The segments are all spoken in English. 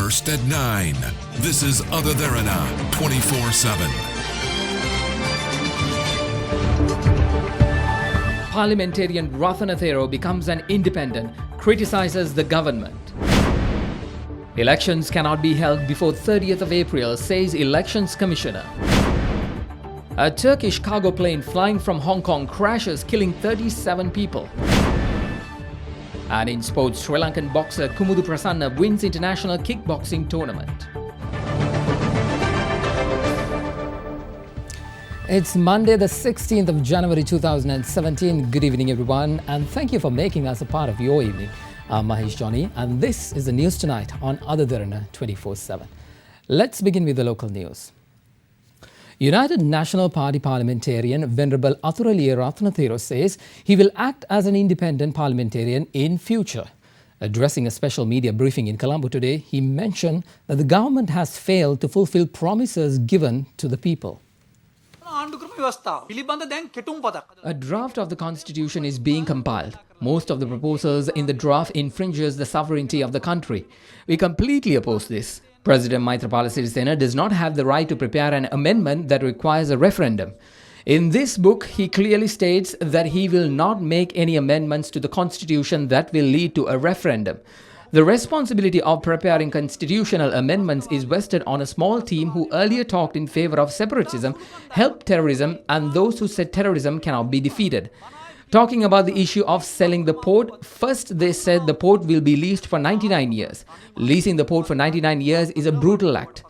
First at 9. This is Other Derana 24/7. Parliamentarian Rathanathero becomes an independent, criticizes the government. Elections cannot be held before 30th of April, says Elections Commissioner. A Turkish cargo plane flying from Hong Kong crashes, killing 37 people. And in sports, Sri Lankan boxer Kumudu Prasanna wins international kickboxing tournament. It's Monday, the 16th of January 2017. Good evening, everyone, and thank you for making us a part of your evening. I'm Mahesh Johnny, and this is the news tonight on Other Derana 24/7. Let's begin with the local news. United National Party parliamentarian Venerable Athuraliya Rathanathero says he will act as an independent parliamentarian in future. Addressing a special media briefing in Colombo today, he mentioned that the government has failed to fulfill promises given to the people. A draft of the constitution is being compiled. Most of the proposals in the draft infringes the sovereignty of the country. We completely oppose this. President Maithripala Sirisena does not have the right to prepare an amendment that requires a referendum. In this book, he clearly states that he will not make any amendments to the constitution that will lead to a referendum. The responsibility of preparing constitutional amendments is vested on a small team who earlier talked in favor of separatism, helped terrorism, and those who said terrorism cannot be defeated. Talking about the issue of selling the port, first they said the port will be leased for 99 years. Leasing the port for 99 years is a brutal act.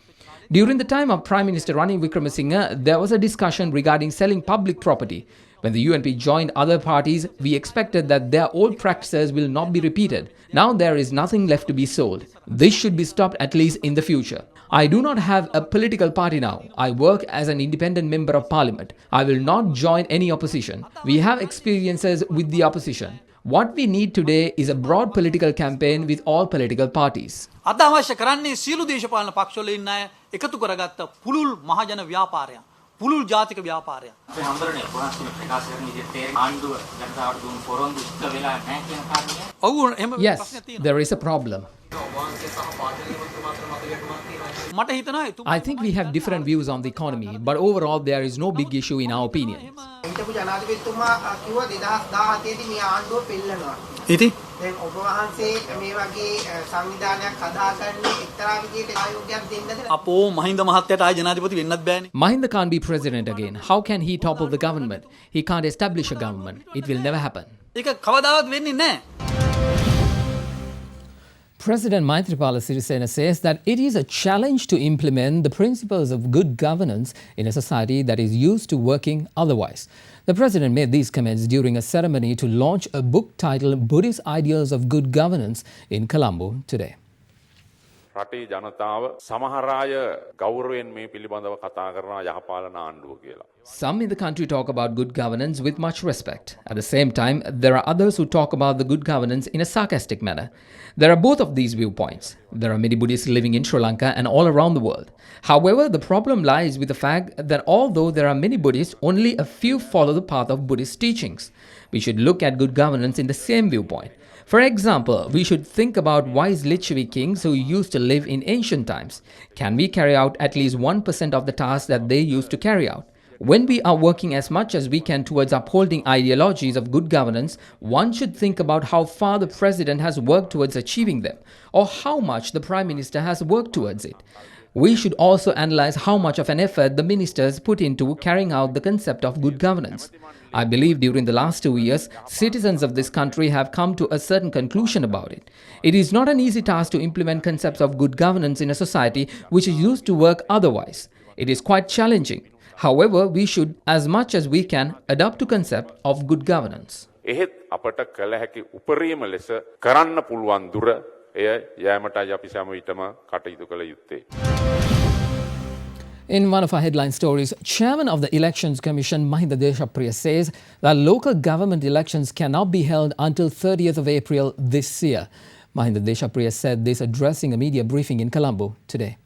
During the time of Prime Minister Ranil Wickremesinghe, there was a discussion regarding selling public property. When the UNP joined other parties, we expected that their old practices will not be repeated. Now there is nothing left to be sold. This should be stopped at least in the future. I do not have a political party now. I work as an independent member of parliament. I will not join any opposition. We have experiences with the opposition. What we need today is a broad political campaign with all political parties. අද අවශ්‍ය කරන්නේ සියලු දේශපාලන පක්ෂවල ඉන්න අය එකතු කරගත්ත පුළුල් මහජන ව්‍යාපාරය. පුළුල් ජාතික ව්‍යාපාරය. අපි හම්බරනේ පොරස්තුනේ ප්‍රකාශ කරන විදිහට තේරෙන ආණ්ඩුව ජනතාවට දුන්න පොරොන්දු ඉෂ්ට වෙලා නැහැ කියන කාරණය. ඔව් එහෙම Yes, there is a problem. මට හිතනවා I think we have different views on the economy, but overall there is no big issue in our opinion. හිටපු ජනාධිපතිතුමා කිව්වා 2017 දී මේ ආණ්ඩුව පෙළනවා. ඉතින් දැන් ඔබ වහන්සේ මේ වගේ සංවිධානයක් හදාගන්නේ එක්තරා විදිහට ආයෝගයක් දෙන්නද? අපෝ මහින්ද මහත්තයාට ආය ජනාධිපති වෙන්නත් බෑනේ. Mahinda can't be president again. How can he topple the government? He can't establish a government. It will never happen. ඒක කවදාවත් වෙන්නේ නැහැ. President Maithripala Sirisena says that it is a challenge to implement the principles of good governance in a society that is used to working otherwise. The president made these comments during a ceremony to launch a book titled Buddhist Ideals of Good Governance in Colombo today. රටේ ජනතාව සමහර අය ගෞරවයෙන් මේ පිළිබඳව කතා කරනවා යහපාලන ආණ්ඩුව කියලා. Some in the country talk about good governance with much respect. At the same time, there are others who talk about the good governance in a sarcastic manner. There are both of these viewpoints. There are many Buddhists living in Sri Lanka and all around the world. However, the problem lies with the fact that although there are many Buddhists, only a few follow the path of Buddhist teachings. We should look at good governance in the same viewpoint. For example, we should think about wise Lichavi kings who used to live in ancient times. Can we carry out at least 1% of the tasks that they used to carry out? When we are working as much as we can towards upholding ideologies of good governance, one should think about how far the president has worked towards achieving them, or how much the prime minister has worked towards it. We should also analyze how much of an effort the ministers put into carrying out the concept of good governance. I believe during the last 2 years, citizens of this country have come to a certain conclusion about it. It is not an easy task to implement concepts of good governance in a society which is used to work otherwise. It is quite challenging. However, we should, as much as we can, adopt to concept of good governance. එහෙත් අපට කළ හැකි උපරිම ලෙස කරන්න පුළුවන් දුර එය යෑමටයි අපි සෑම විටම කටයුතු කළ යුත්තේ. In one of our headline stories, Chairman of the Elections Commission Mahinda Deshapriya says that local government elections cannot be held until 30th of April this year. Mahinda Deshapriya said this addressing a media briefing in Colombo today.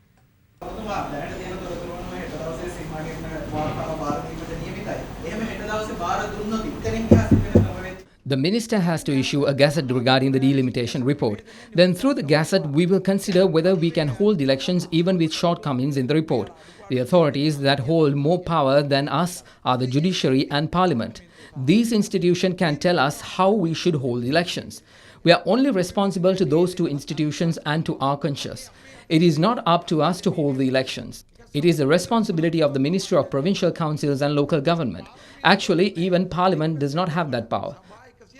The minister has to issue a gazette regarding the delimitation report. Then through the gazette, we will consider whether we can hold elections even with shortcomings in the report. The authorities that hold more power than us are the judiciary and parliament. These institutions can tell us how we should hold elections. We are only responsible to those two institutions and to our conscience. It is not up to us to hold the elections. It is the responsibility of the Ministry of Provincial Councils and Local Government. Actually, even Parliament does not have that power.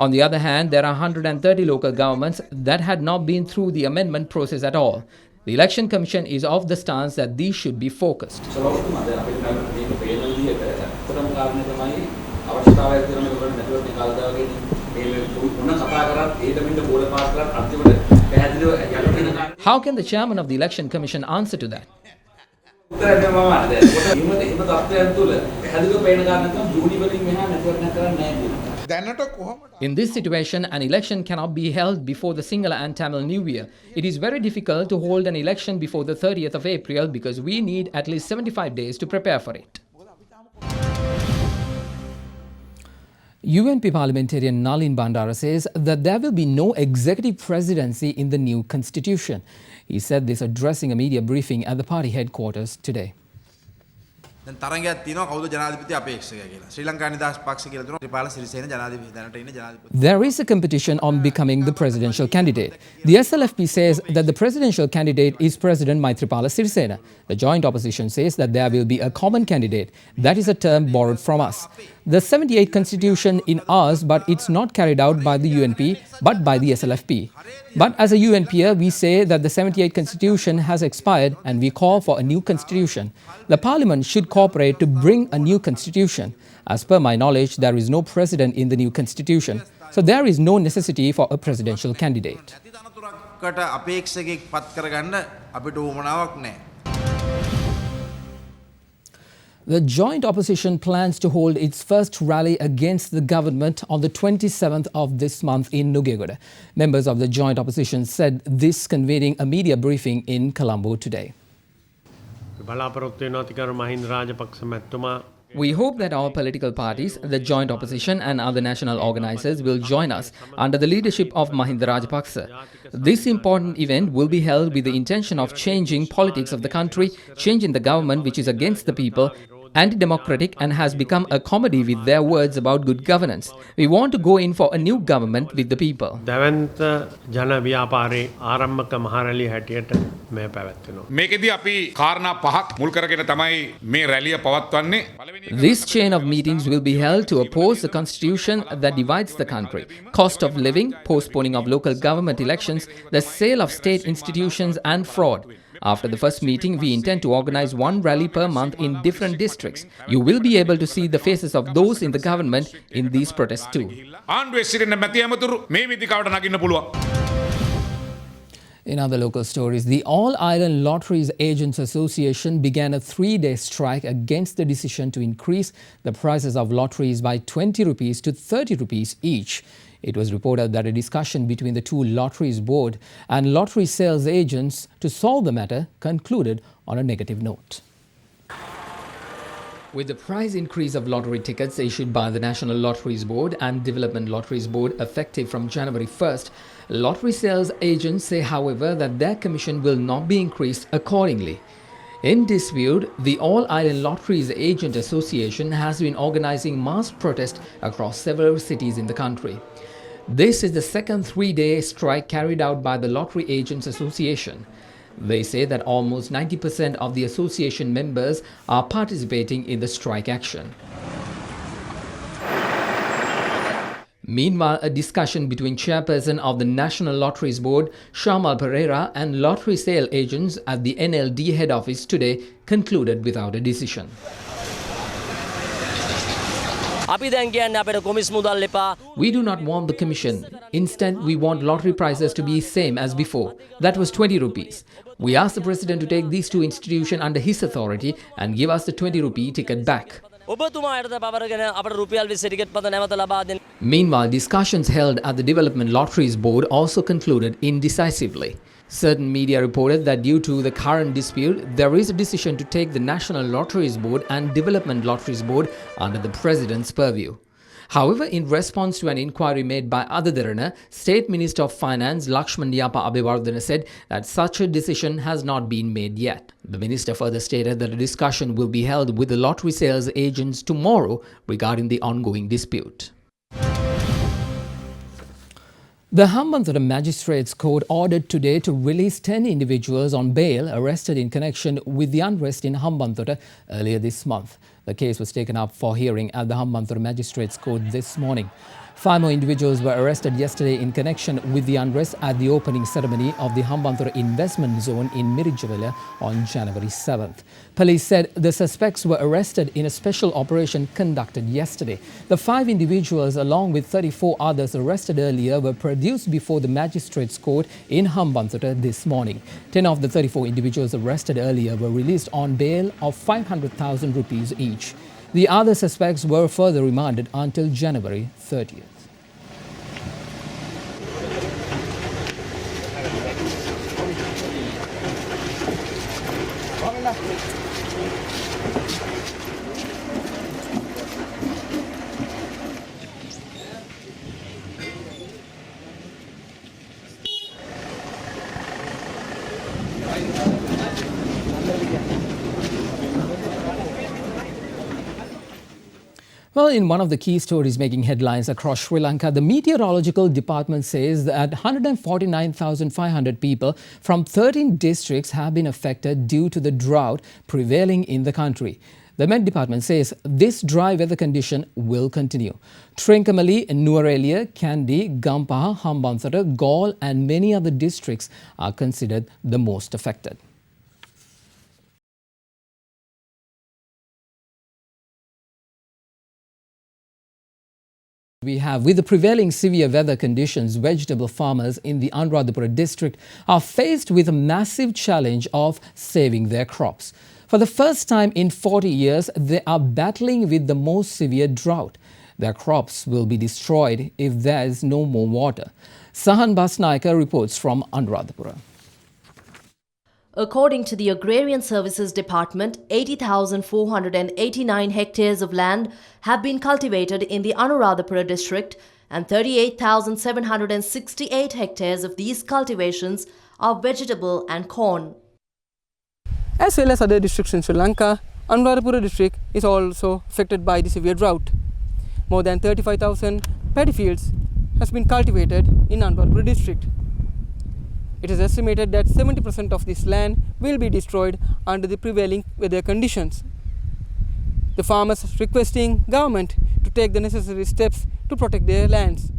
On the other hand, there are 130 local governments that had not been through the amendment process at all. The Election Commission is of the stance that these should be focused. How can the chairman of the Election Commission answer to that? In this situation, an election cannot be held before the Sinhala and Tamil New Year. It is very difficult to hold an election before the 30th of April because we need at least 75 days to prepare for it. UNP parliamentarian Nalin Bandara says that there will be no executive presidency in the new constitution. He said this addressing a media briefing at the party headquarters today. There is a competition on becoming the presidential candidate. The SLFP says that the presidential candidate is President Maithripala Sirisena. The joint opposition says that there will be a common candidate. That is a term borrowed from us. The 78 constitution in ours, but it's not carried out by the UNP, but by the SLFP. But as a UNPer, we say that the 78 constitution has expired and we call for a new constitution. The parliament should cooperate to bring a new constitution. As per my knowledge, there is no president in the new constitution. So there is no necessity for a presidential candidate. The joint opposition plans to hold its first rally against the government on the 27th of this month in Nugegoda. Members of the joint opposition said this convening a media briefing in Colombo today. We hope that our political parties, the joint opposition and other national organisers will join us under the leadership of Mahinda Rajapaksa. This important event will be held with the intention of changing politics of the country, changing the government which is against the people, anti-democratic and has become a comedy with their words about good governance. We want to go in for a new government with the people. This chain of meetings will be held to oppose the constitution that divides the country, cost of living, postponing of local government elections, the sale of state institutions and fraud. After the first meeting, we intend to organize one rally per month in different districts. You will be able to see the faces of those in the government in these protests too. In other local stories, the All Ireland Lotteries Agents Association began a 3-day strike against the decision to increase the prices of lotteries by 20 rupees to 30 rupees each. It was reported that a discussion between the two lotteries board and lottery sales agents to solve the matter concluded on a negative note. With the price increase of lottery tickets issued by the National Lotteries Board and Development Lotteries Board effective from January 1st, lottery sales agents say, however, that their commission will not be increased accordingly. In dispute, the All Ireland Lotteries Agent Association has been organizing mass protests across several cities in the country. This is the second 3-day strike carried out by the Lottery Agents Association. They say that almost 90% of the association members are participating in the strike action. Meanwhile, a discussion between chairperson of the National Lotteries Board, Shamal Pereira, and lottery sale agents at the NLD head office today concluded without a decision. We do not want the commission. Instead, we want lottery prices to be same as before. That was 20 rupees. We asked the president to take these two institutions under his authority and give us the 20 rupee ticket back. Meanwhile, discussions held at the Development Lotteries Board also concluded indecisively. Certain media reported that due to the current dispute, there is a decision to take the National Lotteries Board and Development Lotteries Board under the President's purview. However, in response to an inquiry made by Ada Derana, State Minister of Finance Lakshman Yapa Abhivardhana said that such a decision has not been made yet. The minister further stated that a discussion will be held with the lottery sales agents tomorrow regarding the ongoing dispute. The Hambantota Magistrates Court ordered today to release 10 individuals on bail arrested in connection with the unrest in Hambantota earlier this month. The case was taken up for hearing at the Hambantota Magistrates Court this morning. 5 more individuals were arrested yesterday in connection with the unrest at the opening ceremony of the Hambantota Investment Zone in Mirijavilla on January 7th. Police said the suspects were arrested in a special operation conducted yesterday. The 5 individuals, along with 34 others arrested earlier, were produced before the Magistrates Court in Hambantota this morning. 10 of the 34 individuals arrested earlier were released on bail of 500,000 rupees each. The other suspects were further remanded until January 30th. Well, in one of the key stories making headlines across Sri Lanka, the meteorological department says that 149,500 people from 13 districts have been affected due to the drought prevailing in the country. The Met Department says this dry weather condition will continue. Trincomalee, Nuwara, Kandy, Gampaha, Hambantota, Galle and many other districts are considered the most affected. We have, with the prevailing severe weather conditions, vegetable farmers in the Anuradhapura district are faced with a massive challenge of saving their crops. For the first time in 40 years, they are battling with the most severe drought. Their crops will be destroyed if there is no more water. Sahan Basnaika reports from Anuradhapura. According to the Agrarian Services Department, 80,489 hectares of land have been cultivated in the Anuradhapura district and 38,768 hectares of these cultivations are vegetable and corn. As well as other districts in Sri Lanka, Anuradhapura district is also affected by the severe drought. More than 35,000 paddy fields has been cultivated in Anuradhapura district. It is estimated that 70% of this land will be destroyed under the prevailing weather conditions. The farmers are requesting government to take the necessary steps to protect their lands.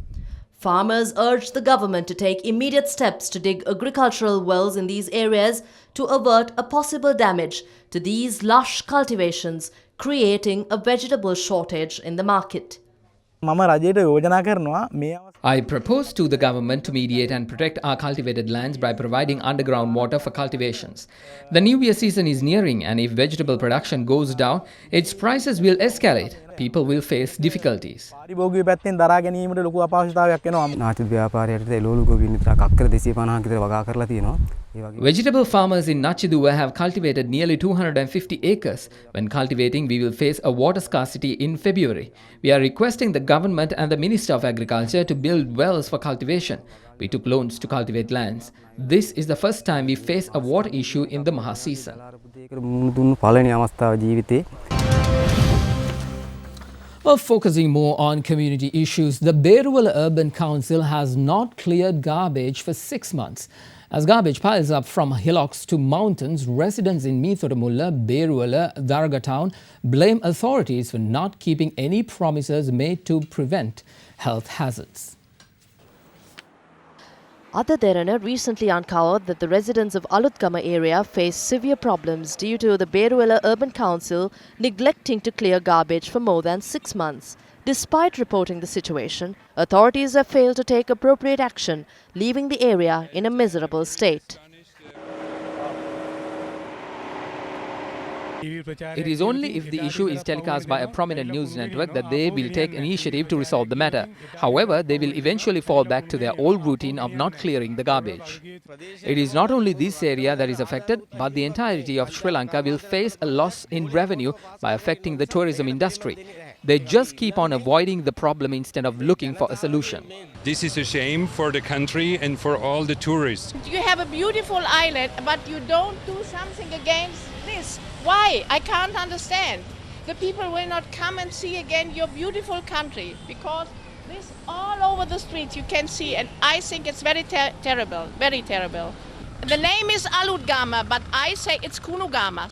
Farmers urge the government to take immediate steps to dig agricultural wells in these areas to avert a possible damage to these lush cultivations, creating a vegetable shortage in the market. I propose to the government to mediate and protect our cultivated lands by providing underground water for cultivations. The New Year season is nearing, and if vegetable production goes down, its prices will escalate. People will face difficulties. Vegetable farmers in Nachiduwa have cultivated nearly 250 acres. When cultivating, we will face a water scarcity in February. We are requesting the government and the Minister of Agriculture to build wells for cultivation. We took loans to cultivate lands. This is the first time we face a water issue in the Maha season. Well, focusing more on community issues, the Beruwala Urban Council has not cleared garbage for 6 months. As garbage piles up from hillocks to mountains, residents in Meethotamulla, Beruwala, Darga town blame authorities for not keeping any promises made to prevent health hazards. Ada Derana recently uncovered that the residents of Alutgama area face severe problems due to the Beruwala Urban Council neglecting to clear garbage for more than 6 months. Despite reporting the situation, authorities have failed to take appropriate action, leaving the area in a miserable state. It is only if the issue is telecast by a prominent news network that they will take initiative to resolve the matter. However, they will eventually fall back to their old routine of not clearing the garbage. It is not only this area that is affected, but the entirety of Sri Lanka will face a loss in revenue by affecting the tourism industry. They just keep on avoiding the problem instead of looking for a solution. This is a shame for the country and for all the tourists. You have a beautiful island, but you don't do something against this. Why? I can't understand. The people will not come and see again your beautiful country because this all over the streets you can see, and I think it's very terrible, very terrible. The name is Aludgama, but I say it's Kunugama.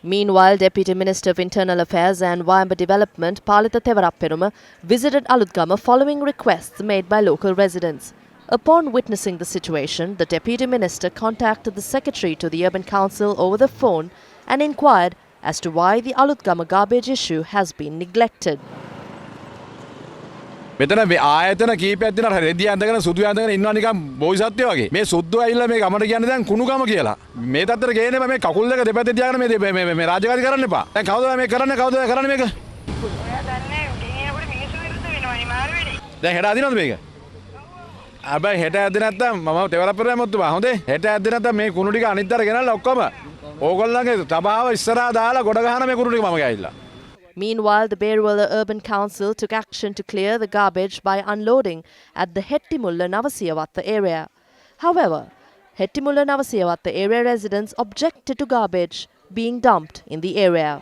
Meanwhile, Deputy Minister of Internal Affairs and Wayamba Development, Palitha Tevarapperuma, visited Aludgama following requests made by local residents. Upon witnessing the situation, the Deputy Minister contacted the Secretary to the Urban Council over the phone and inquired as to why the Aludgama garbage issue has been neglected. මෙතන මේ ආයතන කීපයක් දෙනා රෙදි ඇඳගෙන සුදු ඇඳගෙන ඉන්නවා නිකන් බෝසත්ත්වෝ වගේ. මේ සුද්දෝ ඇවිල්ලා මේ ගමට කියන්නේ දැන් කුණුගම කියලා. මේ තත්තර ගේන්නේ මේ කකුල් දෙක දෙපැත්තේ තියාගෙන මේ රාජකාරී කරන්න එපා. දැන් කවුද මේ කරන්නේ මේක? ඔයා දන්නේ ගෙනියනකොට මිනිස්සු විරුද්ධ වෙනවනේ මාරු වෙන්නේ. දැන් හෙට අදිනවද මේක? හැබැයි හෙට ඇද්ද නැත්තම් මම තෙවරප්පරේ මුතුමා හොඳේ. හෙට ඇද්ද නැත්තම් මේ කුණු ටික අනිත් අර ගෙනල්ලා ඔක්කොම ඕගොල්ලන්ගේ සභාව ඉස්සරහා දාලා ගොඩ ගහන මේ කුණු ටික මම ගෑවිලා. Meanwhile, the Beruwala Urban Council took action to clear the garbage by unloading at the Hettimulla Navasiyawatta area. However, Hettimulla Navasiyawatta area residents objected to garbage being dumped in the area.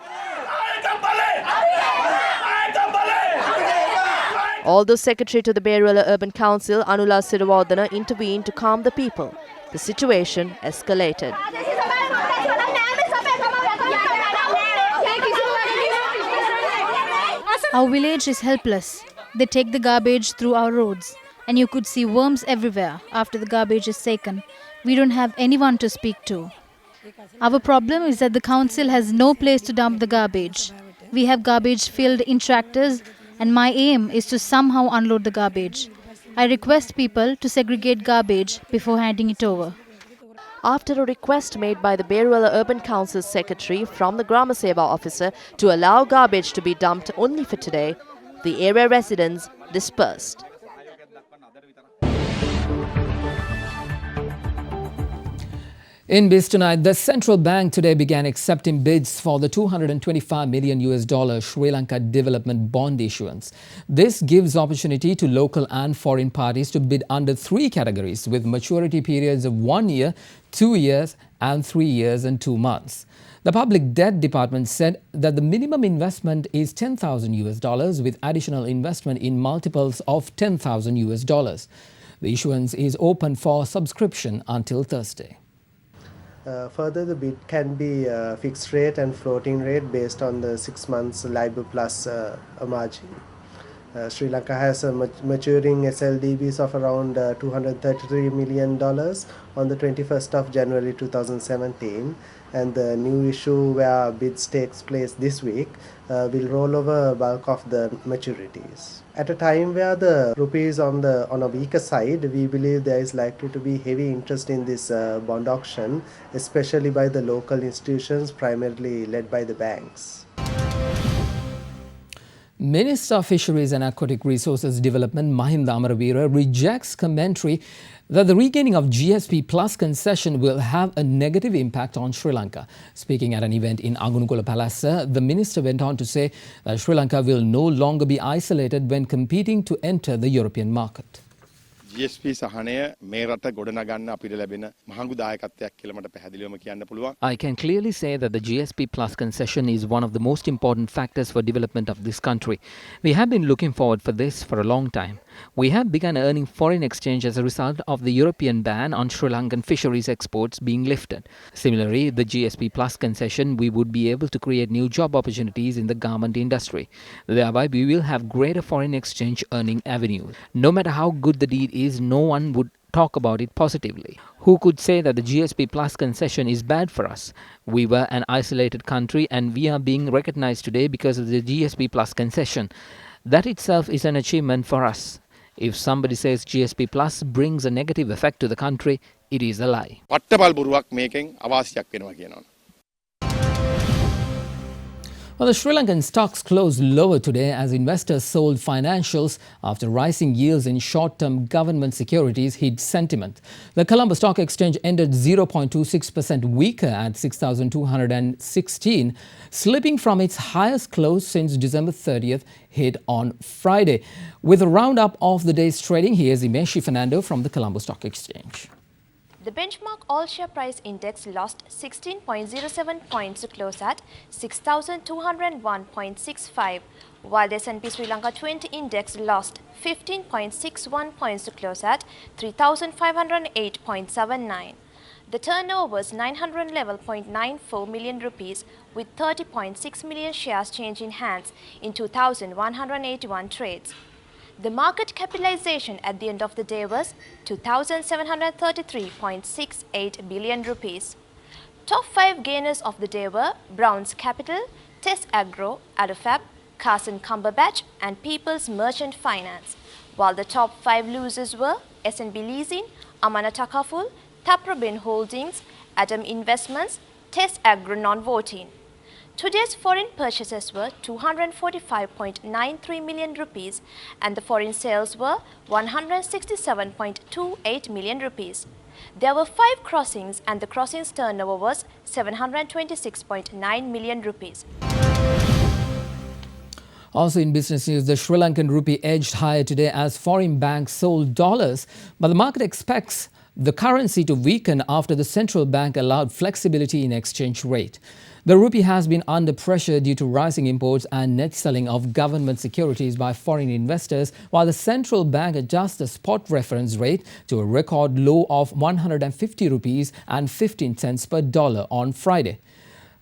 Although Secretary to the Beruwala Urban Council, Anula Sirivardhana, intervened to calm the people, the situation escalated. Our village is helpless. They take the garbage through our roads, and you could see worms everywhere after the garbage is taken. We don't have anyone to speak to. Our problem is that the council has no place to dump the garbage. We have garbage filled in tractors, and my aim is to somehow unload the garbage. I request people to segregate garbage before handing it over. After a request made by the Beruwala Urban Council Secretary from the Grama Seva officer to allow garbage to be dumped only for today, the area residents dispersed. In biz tonight, the central bank today began accepting bids for the $225 million Sri Lanka development bond issuance. This gives opportunity to local and foreign parties to bid under 3 categories with maturity periods of 1 year, 2 years and 3 years and 2 months. The Public Debt Department said that the minimum investment is $10,000 with additional investment in multiples of $10,000. The issuance is open for subscription until Thursday. Further, the bid can be fixed rate and floating rate based on the 6 months LIBOR plus a margin. Sri Lanka has a maturing SLDBs of around $233 million on the 21st of January 2017, and the new issue where bids takes place this week will roll over bulk of the maturities. At a time where the rupee is on a weaker side, we believe there is likely to be heavy interest in this bond auction, especially by the local institutions, primarily led by the banks. Minister of Fisheries and Aquatic Resources Development Mahinda Amaraveera rejects commentary that the regaining of GSP Plus concession will have a negative impact on Sri Lanka. Speaking at an event in Agunukula Palace, the minister went on to say that Sri Lanka will no longer be isolated when competing to enter the European market. GSP සහනය මේ රට ගොඩනගන්න අපිට ලැබෙන මහඟු දායකත්වයක් කියලා මට පැහැදිලිවම කියන්න පුළුවන්. I can clearly say that the GSP Plus concession is one of the most important factors for development of this country. We have been looking forward for this for a long time. We have begun earning foreign exchange as a result of the European ban on Sri Lankan fisheries exports being lifted. Similarly, the GSP Plus concession, we would be able to create new job opportunities in the garment industry. Thereby, we will have greater foreign exchange earning avenues. No matter how good the deal is, no one would talk about it positively. Who could say that the GSP Plus concession is bad for us? We were an isolated country and we are being recognized today because of the GSP Plus concession. That itself is an achievement for us. If somebody says GSP Plus brings a negative effect to the country, it is a lie. පට්ටපල් බොරුවක් මේකෙන් අවාසියක් වෙනවා කියනවා. Well, the Sri Lankan stocks closed lower today as investors sold financials after rising yields in short-term government securities hit sentiment. The Colombo Stock Exchange ended 0.26% weaker at 6,216, slipping from its highest close since December 30th hit on Friday. With a roundup of the day's trading, here's Imeshi Fernando from the Colombo Stock Exchange. The benchmark all-share price index lost 16.07 points to close at 6,201.65, while the S&P Sri Lanka 20 index lost 15.61 points to close at 3,508.79. The turnover was 911.94 million rupees, with 30.6 million shares changing hands in 2,181 trades. The market capitalization at the end of the day was 2,733.68 billion rupees. Top 5 gainers of the day were Brown's Capital, Tess Agro, Adofab, Carson Cumberbatch and People's Merchant Finance, while the top 5 losers were SNB Leasing, Amana Takaful, Taprobin Holdings, Adam Investments, Tess Agro non-voting. Today's foreign purchases were 245.93 million rupees and the foreign sales were 167.28 million rupees. There were 5 crossings and the crossings turnover was 726.9 million rupees. Also in business news, the Sri Lankan rupee edged higher today as foreign banks sold dollars, but the market expects the currency to weaken after the central bank allowed flexibility in exchange rate. The rupee has been under pressure due to rising imports and net selling of government securities by foreign investors, while the central bank adjusts the spot reference rate to a record low of 150 rupees and 15 cents per dollar on Friday.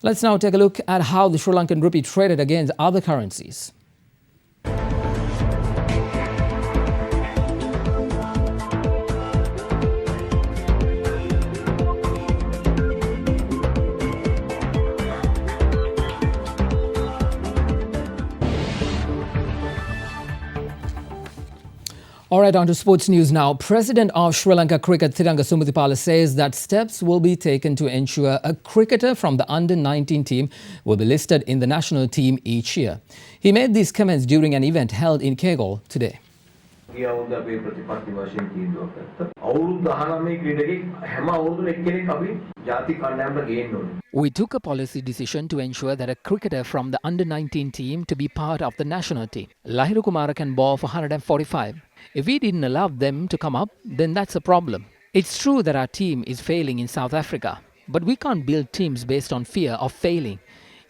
Let's now take a look at how the Sri Lankan rupee traded against other currencies. All right, on to sports news now. President of Sri Lanka Cricket Thiranga Sumuthipala says that steps will be taken to ensure a cricketer from the under-19 team will be listed in the national team each year. He made these comments during an event held in Kegol today. We took a policy decision to ensure that a cricketer from the under-19 team to be part of the national team. Lahiru Kumara can bowl for 145. If we didn't allow them to come up, then that's a problem. It's true that our team is failing in South Africa, but we can't build teams based on fear of failing.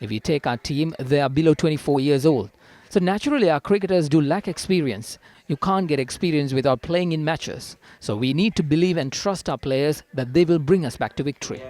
If you take our team, they are below 24 years old. So naturally our cricketers do lack experience. You can't get experience without playing in matches. So we need to believe and trust our players that they will bring us back to victory.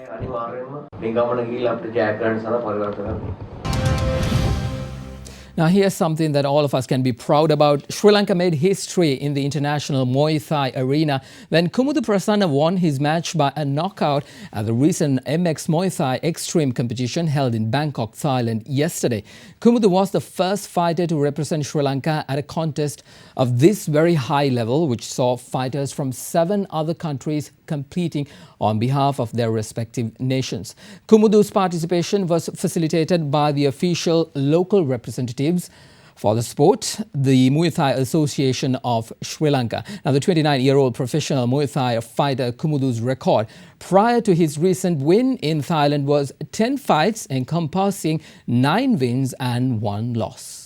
Now here's something that all of us can be proud about. Sri Lanka made history in the international Muay Thai arena when Kumuthu Prasanna won his match by a knockout at the recent MX Muay Thai Extreme competition held in Bangkok, Thailand yesterday. Kumuthu was the first fighter to represent Sri Lanka at a contest of this very high level, which saw fighters from 7 other countries competing on behalf of their respective nations. Kumuthu's participation was facilitated by the official local representatives for the sport, the Muay Thai Association of Sri Lanka. Now, the 29-year-old professional Muay Thai fighter Kumuthu's record prior to his recent win in Thailand was 10 fights encompassing 9 wins and 1 loss.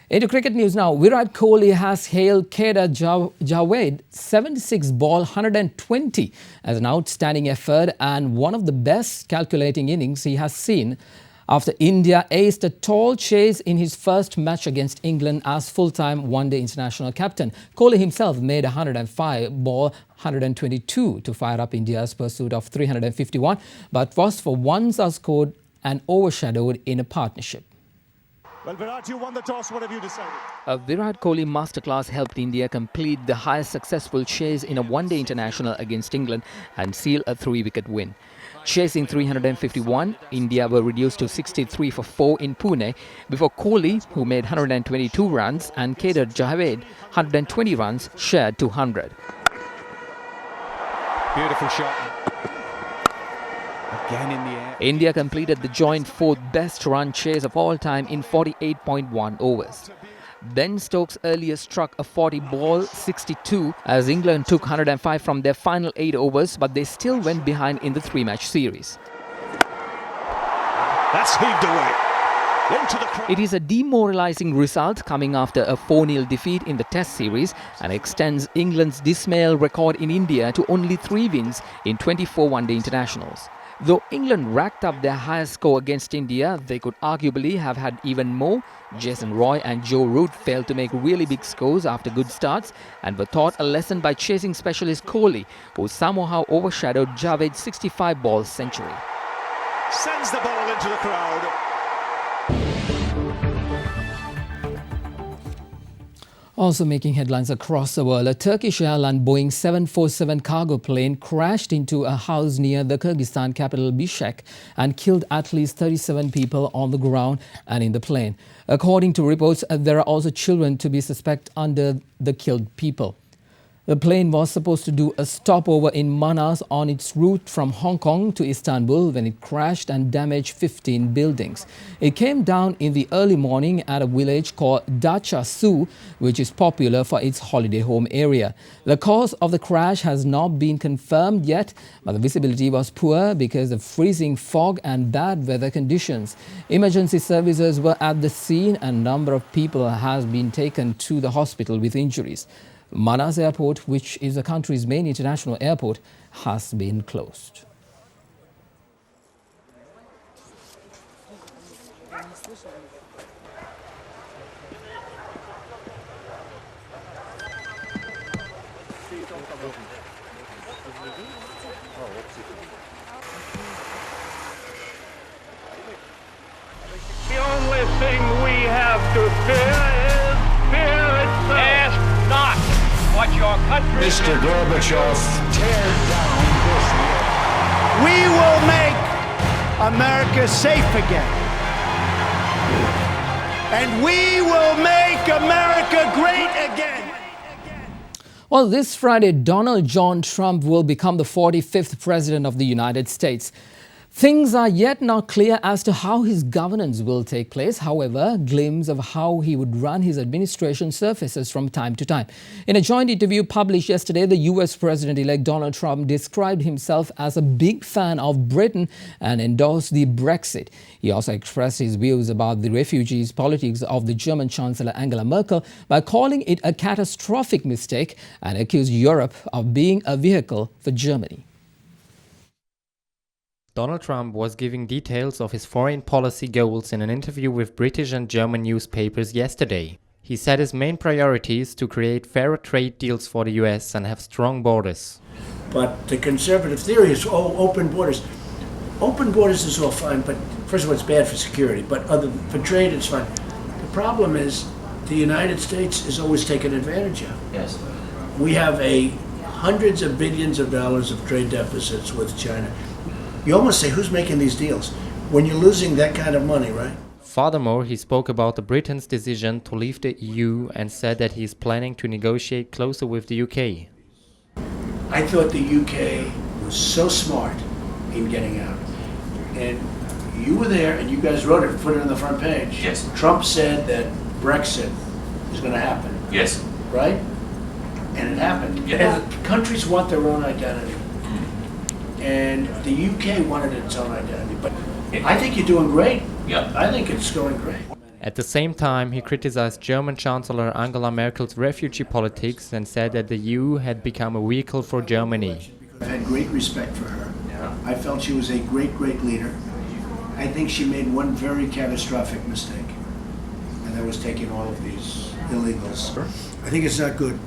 Into cricket news now. Virat Kohli has hailed Kedar Javed's 76-ball 120 as an outstanding effort and one of the best calculating innings he has seen after India aced a tall chase in his first match against England as full-time one-day international captain. Kohli himself made a 105-ball 122 to fire up India's pursuit of 351, but was for once outscored and overshadowed in a partnership. Well, Virat, you won the toss. What have you decided? A Virat Kohli masterclass helped India complete the highest successful chase in a one-day international against England and seal a 3-wicket win. Chasing 351, India were reduced to 63 for 4 in Pune before Kohli, who made 122 runs, and Kedar Javed, 120 runs, shared 200. Beautiful shot. Again in the air. India completed the joint fourth best run chase of all time in 48.1 overs. Ben Stokes earlier struck a 40-ball 62 as England took 105 from their final 8 overs, but they still went behind in the 3-match series. That's heaved away. It is a demoralising result coming after a 4-0 defeat in the Test series and extends England's dismal record in India to only 3 wins in 24 one-day internationals. Though England racked up their highest score against India, they could arguably have had even more. Jason Roy and Joe Root failed to make really big scores after good starts and were taught a lesson by chasing specialist Kohli, who somehow overshadowed Javed's 65-ball century. Sends the ball into the crowd. Also making headlines across the world, a Turkish airline Boeing 747 cargo plane crashed into a house near the Kyrgyzstan capital Bishkek and killed at least 37 people on the ground and in the plane. According to reports, there are also children to be suspected under the killed people. The plane was supposed to do a stopover in Manas on its route from Hong Kong to Istanbul when it crashed and damaged 15 buildings. It came down in the early morning at a village called Dacha Su, which is popular for its holiday home area. The cause of the crash has not been confirmed yet, but the visibility was poor because of freezing fog and bad weather conditions. Emergency services were at the scene and a number of people have been taken to the hospital with injuries. Manas Airport, which is the country's main international airport, has been closed. The only thing we have to fear is fear itself. Ask not what your country Mr. Gorbachev, tear down this wall. We will make America safe again. And we will make America great again. Well, this Friday, Donald John Trump will become the 45th President of the United States. Things are yet not clear as to how his governance will take place. However, a glimpse of how he would run his administration surfaces from time to time. In a joint interview published yesterday, the US President-elect Donald Trump described himself as a big fan of Britain and endorsed the Brexit. He also expressed his views about the refugees politics of the German Chancellor Angela Merkel by calling it a catastrophic mistake and accused Europe of being a vehicle for Germany. Donald Trump was giving details of his foreign policy goals in an interview with British and German newspapers yesterday. He said his main priority is to create fairer trade deals for the US and have strong borders. But the conservative theory is, open borders. Open borders is all fine, but first of all, it's bad for security, but for trade, it's fine. The problem is the United States is always taken advantage of. Yes. We have hundreds of billions of dollars of trade deficits with China. You almost say, who's making these deals when you're losing that kind of money, right? Furthermore, he spoke about the Britain's decision to leave the EU and said that he is planning to negotiate closer with the UK. I thought the UK was so smart in getting out. And you were there and you guys wrote it, put it on the front page. Yes. Trump said that Brexit is going to happen. Yes. Right? And it happened. Yeah. And countries want their own identity. And the UK wanted its own identity. But I think you're doing great. Yeah. I think it's going great. At the same time, he criticized German Chancellor Angela Merkel's refugee politics and said that the EU had become a vehicle for Germany. I had great respect for her. Yeah. I felt she was a great, great leader. I think she made one very catastrophic mistake, and that was taking all of these illegals. I think it's not good.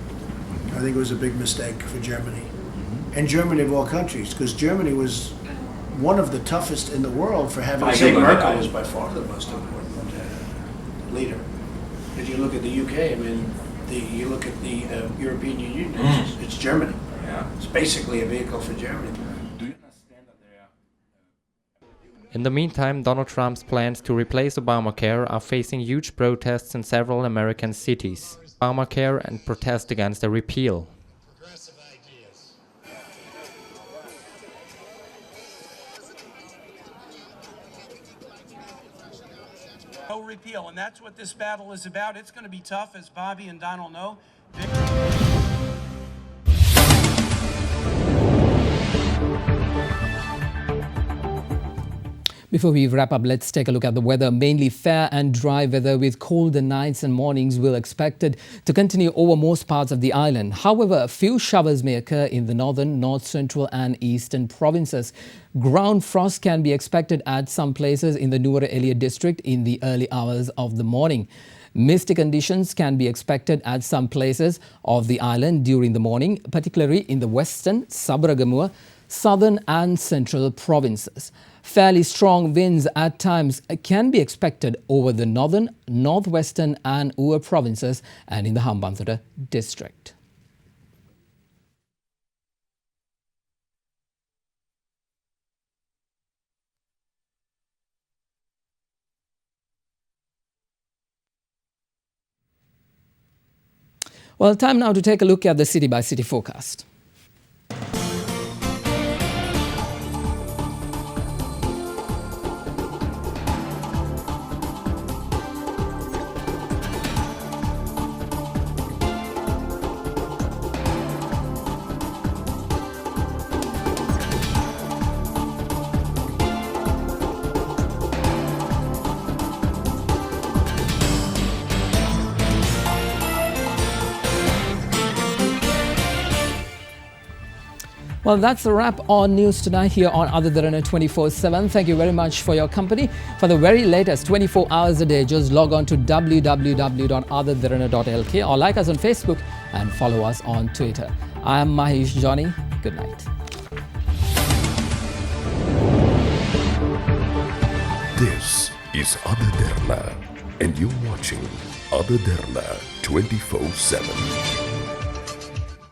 I think it was a big mistake for Germany. And Germany of all countries, because Germany was one of the toughest in the world for having. I say Merkel was by far the most important leader. If you look at the UK, I mean, you look at the European Union, it's Germany. Yeah. It's basically a vehicle for Germany. In the meantime, Donald Trump's plans to replace Obamacare are facing huge protests in several American cities. Obamacare and protest against the repeal. repeal. And that's what this battle is about. It's going to be tough, as Bobby and Donald know. Before we wrap up, let's take a look at the weather. Mainly fair and dry weather with colder nights and mornings will expected to continue over most parts of the island. However, a few showers may occur in the northern, north central and eastern provinces. Ground frost can be expected at some places in the Nuwara Eliya district in the early hours of the morning. Misty conditions can be expected at some places of the island during the morning, particularly in the western, Sabaragamuwa, southern and central provinces. Fairly strong winds at times can be expected over the northern, northwestern and Uwa provinces and in the Hambantota district. Well, time now to take a look at the city-by-city forecast. Well, that's a wrap on News Tonight here on Other Derana 24/7. Thank you very much for your company. For the very latest 24 hours a day, just log on to www.otherderana.lk or like us on Facebook and follow us on Twitter. I am Mahesh Johnny. Good night. This is Other Derana, and you're watching Other Derana 24/7.